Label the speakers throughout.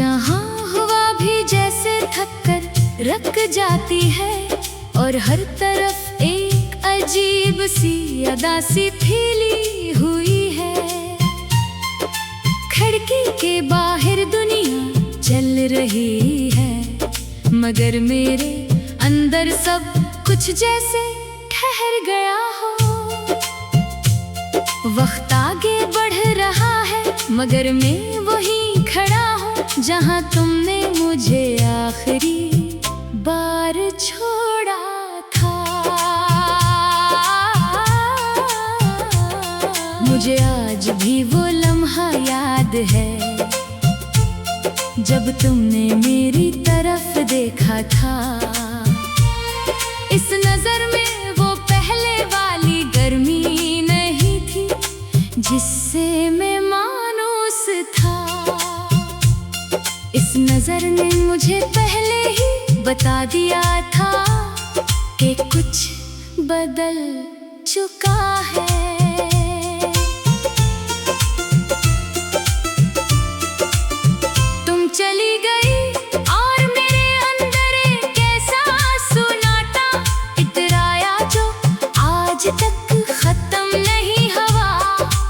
Speaker 1: जहाँ हवा भी जैसे थक कर रक जाती है और हर तरफ एक अजीब सी अदा सी फैली हुई है। खिड़की के बाहर दुनिया चल रही है, मगर मेरे अंदर सब कुछ जैसे ठहर गया हो। वक्त आगे बढ़ रहा है, मगर मैं वहीं खड़ा हूँ जहाँ तुमने मुझे आखिरी बार छोड़ा था। मुझे आज भी वो लम्हा याद है जब तुमने मेरी तरफ देखा था। इस नजर में वो पहले वाली गर्मी नहीं थी जिससे मैं मानूस था। इस नजर ने मुझे पहले ही बता दिया था कि कुछ बदल चुका है। तुम चली गई और मेरे अंदर एक ऐसा सुनाटा इतराया जो आज तक खत्म नहीं हुआ।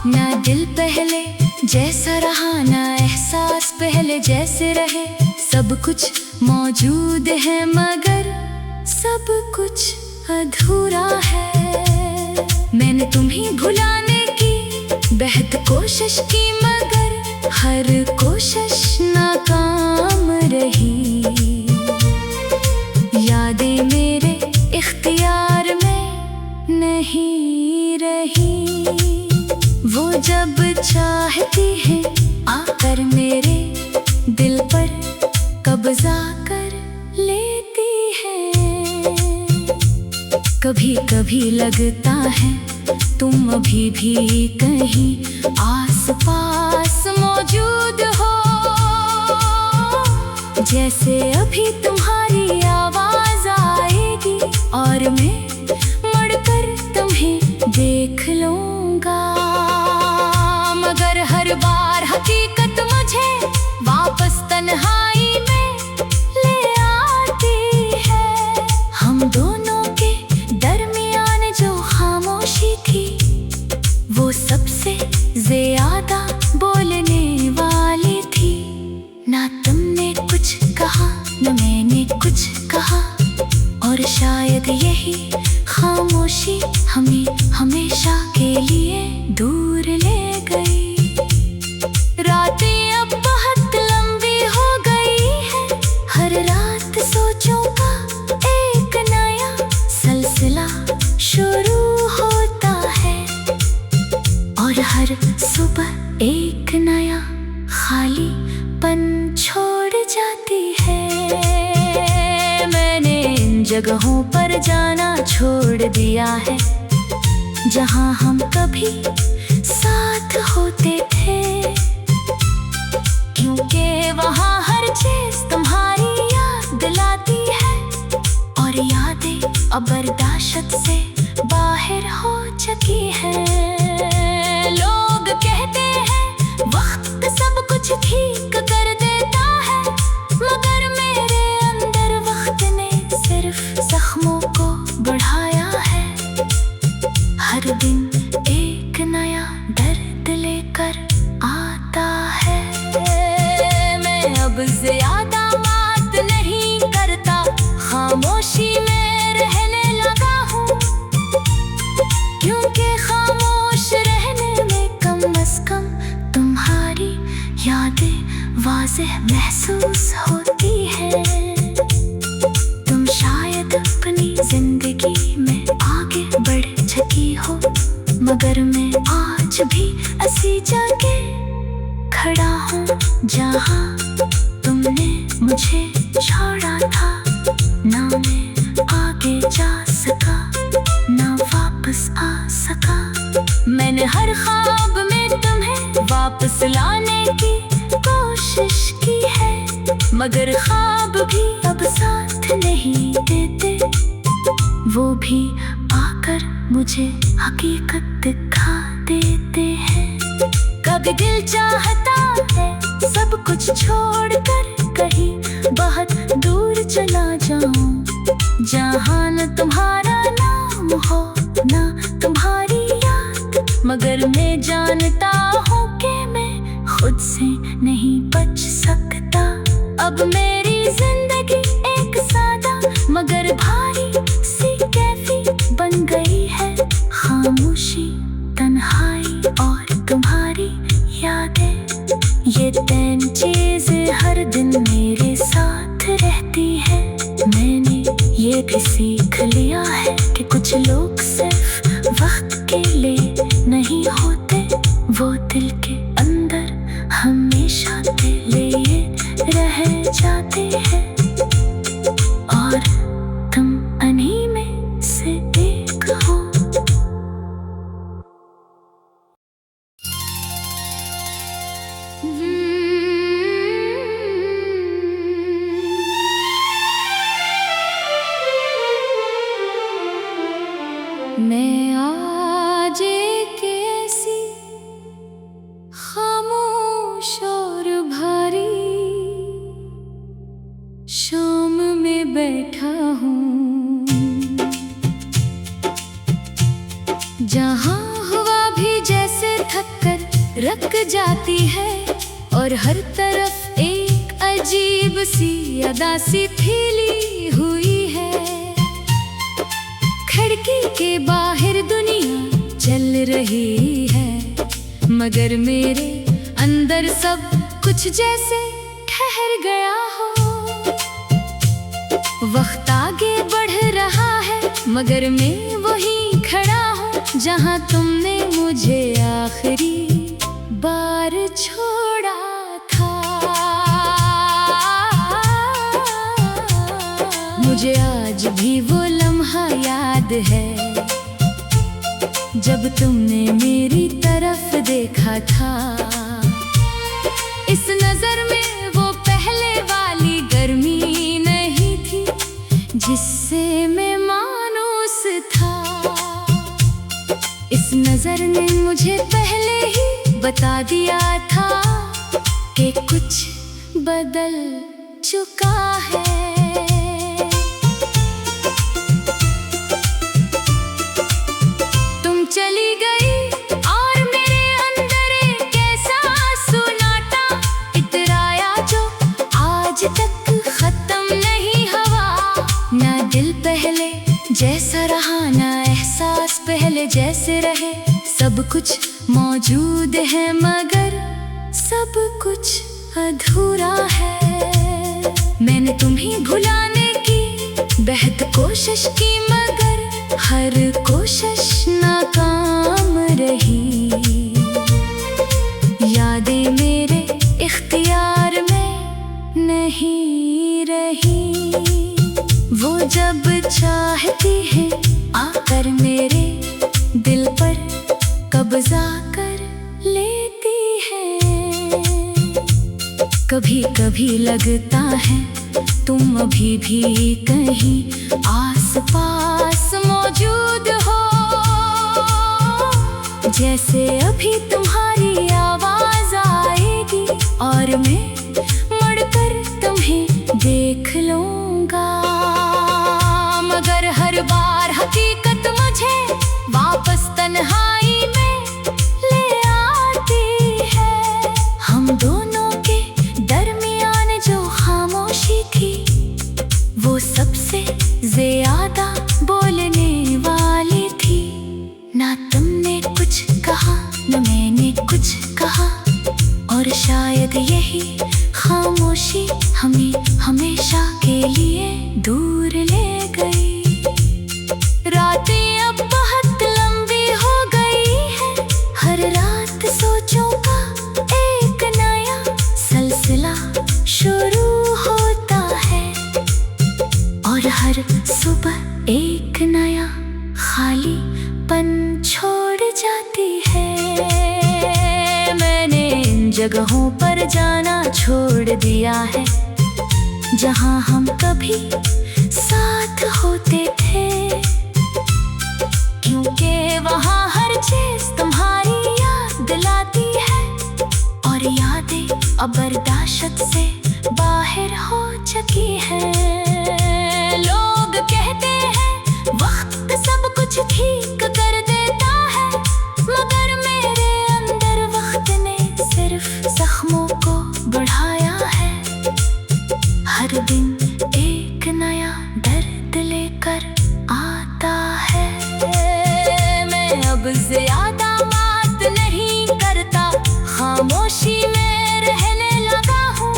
Speaker 1: ना दिल पहले जैसा रहा, ना एहसास पहले जैसे रहे। सब कुछ मौजूद है मगर सब कुछ अधूरा है। मैंने तुम्हें भुलाने की बेहद कोशिश की, मगर हर कोशिश नाकाम रही। यादें मेरे इख्तियार में नहीं रही। वो जब चाहती है आकर मेरे दिल पर कब्जा कर लेती है। कभी कभी लगता है तुम अभी भी कहीं आसपास मौजूद हो, जैसे अभी तुम्हारी आवाज आएगी और मैं मुड़कर तुम्हें देख लूंगा। मगर हर बार हकीकत मुझे वापस तन्हाई में ले आती है। हम दोनों के दरमियान जो खामोशी थी वो सबसे ज्यादा बोलने वाली थी। ना तुमने कुछ कहा न मैंने कुछ कहा, और शायद यही खामोशी हमें हमेशा के लिए दूर ले गई। रातें अब बहुत लंबी हो गई है, हर रात सोचों का एक नया सिलसिला शुरू होता है, और हर सुबह एक नया खालीपन छोड़ जाती है। मैंने इन जगहों पर जाना छोड़ दिया है जहाँ हम कभी साथ होते थे, क्योंकि वहाँ हर चीज तुम्हारी याद दिलाती है, और यादें अब बर्दाश्त से बाहर हो चुकी है। लोग कहते हैं वक्त सब कुछ ठीक कर देता है, मगर मेरे अंदर वक्त ने सिर्फ जख्मों को बढ़ाया है। हर दिन एक नया दर्द लेकर आता है। मैं अब ज्यादा बात नहीं करता, खामोशी में रहने लगा हूँ, क्योंकि खामोश रहने में कम से कम तुम्हारी यादें वाज़ेह महसूस होती है। तुम शायद अपनी जिंदगी में आगे बढ़ चुकी हो, मगर मैं आज भी ऐसी जगह खड़ा हूँ जहाँ तुमने मुझे छोड़ा था। ना मैं आगे जा सका, ना वापस आ सका। मैंने हर ख्वाब में तुम्हें वापस लाने की कोशिश की है, मगर ख्वाब भी अब साथ नहीं देते। वो भी आकर मुझे हकीकत दिखा देते हैं। कभी दिल चाहता है सब कुछ छोड़कर कहीं बहुत दूर चला जाऊं, जहाँ न तुम्हारा नाम हो ना तुम्हारी याद। मगर मैं जानता हूँ कि मैं खुद से नहीं बच सकता। अब मेरी जिंदगी एक सादा मगर भारी सी कैफी बन गई है। खामोशी, तन्हाई और तुम्हारी यादें, ये तीन चीजें हर दिन मेरे साथ रहती है। मैंने ये भी सीख लिया है कि कुछ लोग सिर्फ वक्त के लिए नहीं होते, वो दिल के अंदर हमेशा दिल लिए रह जाते हैं। और तुम उन्हीं में से एक हो। मैं आज एक ऐसी खामोश और भारी शाम में बैठा हूँ, जहाँ हवा भी जैसे थक कर रक जाती है और हर तरफ एक अजीब सी अदा सी फैली हुई है। खिड़की के बाहर दुनिया चल रही है, मगर मेरे अंदर सब कुछ जैसे ठहर गया हो। वक्त आगे बढ़ रहा है मगर मैं वहीं खड़ा हूँ, जहाँ तुमने मुझे आखिरी बार छोड़ा था। मुझे आज भी वो लम्हा याद है जब तुमने मेरी तरफ देखा था। इस नजर में वो पहले वाली गर्मी नहीं थी जिससे मैं मानूस था। इस नजर ने मुझे पहले ही बता दिया था कि कुछ बदल चुका है। चली गई और मेरे अंदर एक ऐसा सुनाटा इतराया जो आज तक खत्म नहीं हुआ। ना दिल पहले जैसा रहा, ना एहसास पहले जैसे रहे। सब कुछ मौजूद है मगर सब कुछ अधूरा है। मैंने तुम्हें भुलाने की बेहद कोशिश की मगर हर कोशिश नाकाम रही। यादें मेरे इख्तियार में नहीं रही। वो जब चाहती है आकर मेरे दिल पर कब्जा कर लेती है। कभी कभी लगता है तुम अभी भी कहीं आस पास मौजूद हो, जैसे अभी तुम्हारी आवाज आएगी और मैं मुड़कर तुम्हें देख लूंगा। मगर हर बार हकीकत मुझे वापस तन्हाई में ले आती है। हम दोनों के दरमियान जो खामोशी थी वो सबसे ज्यादा बोलने वाली थी। ना तुमने कुछ कहा न मैंने कुछ कहा, और शायद यही खामोशी हमें हमेशा के लिए दूर ले गई। रातें अब बहुत लंबी हो गई है, हर रात सोचों का एक नया सिलसिला शुरू होता है और हर सुबह एक नया खालीपन छोड़ जाती है। मैंने इन जगहों पर जाना छोड़ दिया है जहाँ हम कभी साथ होते थे, क्योंकि वहाँ हर चीज तुम्हारी याद दिलाती है और यादें अब बर्दाश्त से बाहर हो चुकी है। लोग कहते हैं वक्त सब कुछ ठीक कर देता है, मगर मेरे अंदर वक्त ने सिर्फ जख्मों को बढ़ाया है। हर दिन एक नया दर्द लेकर आता है। मैं अब ज्यादा बात नहीं करता, खामोशी में रहने लगा हूँ,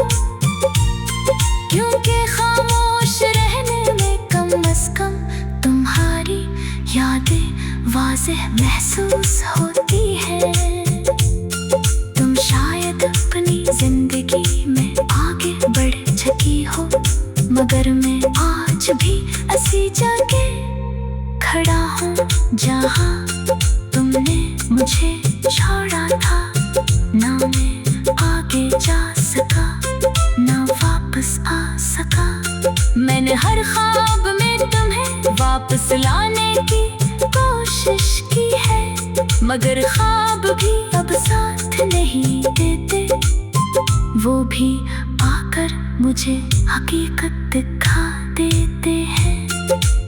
Speaker 1: क्योंकि खामोश रहने में कम से कम तुम्हारी यादें वाज़ेह महसूस होती है। तुम शायद अपनी जिंदगी में आगे बढ़ चुकी हो, मगर मैं आज भी ऐसी जगह खड़ा हूँ जहाँ तुमने मुझे छोड़ा था। ना मैं आगे जा सका, ना वापस आ सका। मैंने हर ख्वाब में तुम्हें वापस लाने की कोशिश की है, मगर ख्वाब भी अब साथ नहीं देते। वो भी आकर मुझे हकीकत दिखा देते हैं।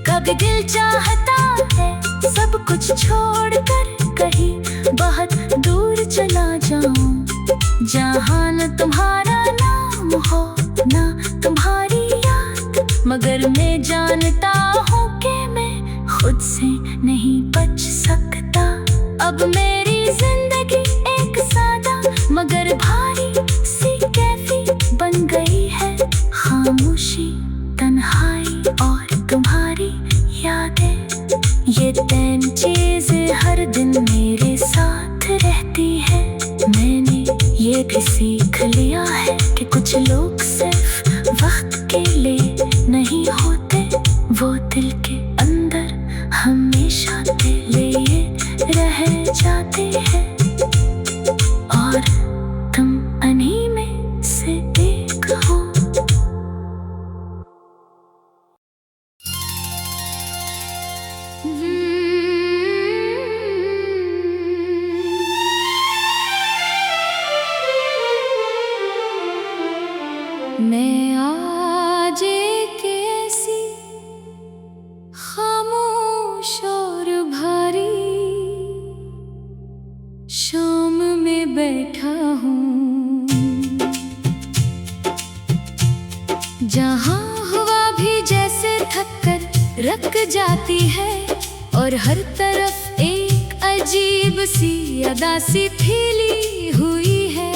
Speaker 1: कभी दिल चाहता है सब कुछ छोड़कर कहीं बहुत दूर चला जाऊं, जहाँ न तुम्हारा नाम हो न तुम्हारी याद। मगर मैं जानता हूँ कि मैं खुद से नहीं बच सकता। अब मेरी जिंदगी एक सादा मगर भारी सी कैफी बन गई है। खामोशी, तन्हाई और तुम्हारी यादें, ये तीन चीजें हर दिन मेरे साथ रहती है। मैंने ये भी सीख लिया है कि कुछ लोग सिर्फ वक्त के लिए नहीं होते, वो दिल के अंदर हमेशा दिल लिए रह जाते हैं। और तुम उन्हीं में से एक हो। मैं आज एक ऐसी खामोश और भारी शाम में बैठा हूँ, जहाँ हवा भी जैसे थक कर रक जाती है और हर तरफ एक अजीब सी अदासी फैली हुई है।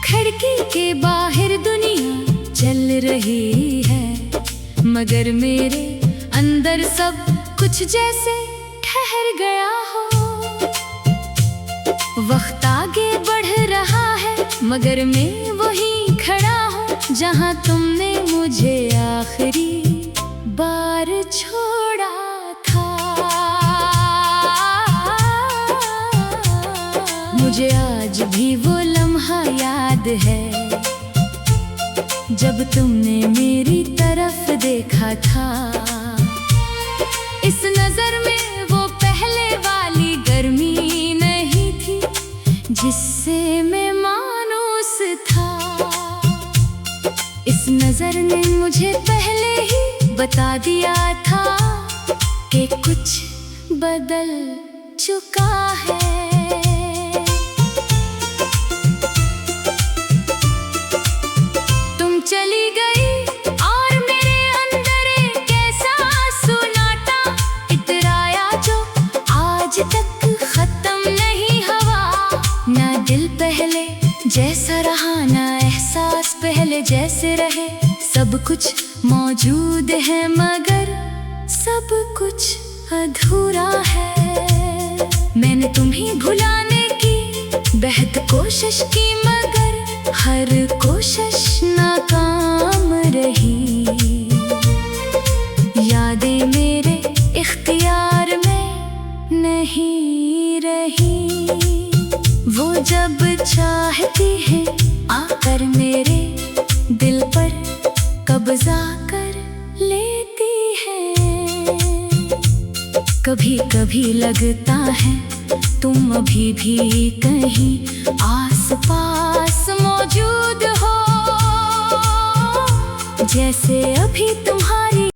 Speaker 1: खिड़की के बाहर दुनिया चल रही है, मगर मेरे अंदर सब कुछ जैसे ठहर गया हो। वक्त आगे बढ़ रहा है, मगर मैं वहीं खड़ा हूँ जहाँ तुमने मुझे आखिरी बार छोड़ा था। मुझे आज भी वो लम्हा याद है जब तुमने मेरी तरफ देखा था। इस नजर में वो पहले वाली गर्मी नहीं थी जिससे मैं मानूस था। इस नजर ने मुझे पहले ही बता दिया था कि कुछ बदल चुका है। चली गई और मेरे अंदर एक ऐसा सुनाटा इतराया जो आज तक खत्म नहीं हुआ। ना दिल पहले जैसा रहा, ना एहसास पहले जैसे रहे। सब कुछ मौजूद है मगर सब कुछ अधूरा है। मैंने तुम्हें भुलाने की बेहद कोशिश की, मगर हर कोशिश नाकाम रही। यादें मेरे इख्तियार में नहीं रही। वो जब चाहती है आकर मेरे दिल पर कब्जा कर लेती है। कभी कभी लगता है तुम अभी भी कहीं आस पास मौजूद हो, जैसे अभी तुम्हारी